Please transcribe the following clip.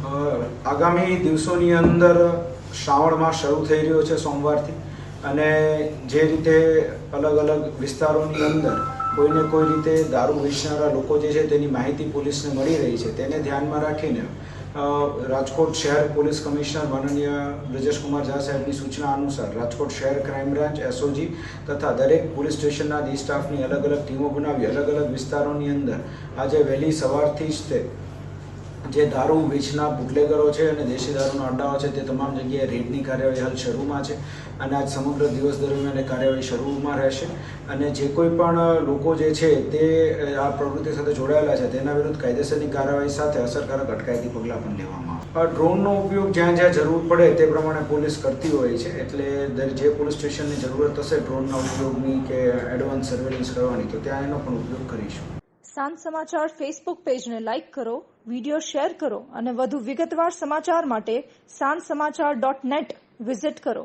આગામી દિવસોની અંદર શ્રાવણ માસ શરૂ થઈ રહ્યો છે સોમવારથી, અને જે રીતે અલગ અલગ વિસ્તારોની અંદર કોઈને કોઈ રીતે દારૂ વેચનારા લોકો જે છે તેની માહિતી પોલીસને મળી રહી છે, તેને ધ્યાનમાં રાખીને રાજકોટ શહેર પોલીસ કમિશનર માનનીય બ્રજેશકુમાર ઝા સાહેબની સૂચના અનુસાર રાજકોટ શહેર ક્રાઇમ બ્રાન્ચ, એસઓજી તથા દરેક પોલીસ સ્ટેશનના ડી સ્ટાફની અલગ અલગ ટીમો બનાવી અલગ અલગ વિસ્તારોની અંદર આજે વહેલી સવારથી જ તે જે દારૂ વેચનાર બુટલેગરો છે અને દેશી દારૂના અડ્ડાઓ છે તે તમામ જગ્યાએ રેડની કાર્યવાહી હાલ શરૂમાં છે, અને આજ સમગ્ર દિવસ દરમિયાન એ કાર્યવાહી શરૂમાં રહેશે. અને જે કોઈ પણ લોકો જે છે તે આ પ્રવૃત્તિ સાથે જોડાયેલા છે તેના વિરુદ્ધ કાયદેસરની કાર્યવાહી સાથે અસરકારક અટકાયતી પગલાં પણ લેવામાં આવે. ડ્રોનનો ઉપયોગ જ્યાં જ્યાં જરૂર પડે તે પ્રમાણે પોલીસ કરતી હોય છે, એટલે જે પોલીસ સ્ટેશનની જરૂરત હશે ડ્રોનના ઉપયોગની કે એડવાન્સ સર્વેલન્સ કરવાની, તો ત્યાં એનો પણ ઉપયોગ કરીશું. સાંજ સમાચાર ફેસબુક પેજને લાઇક કરો, વિડીયો શેર કરો અને વધુ વિગતવાર સમાચાર માટે sanssamachar.net વિઝિટ કરો.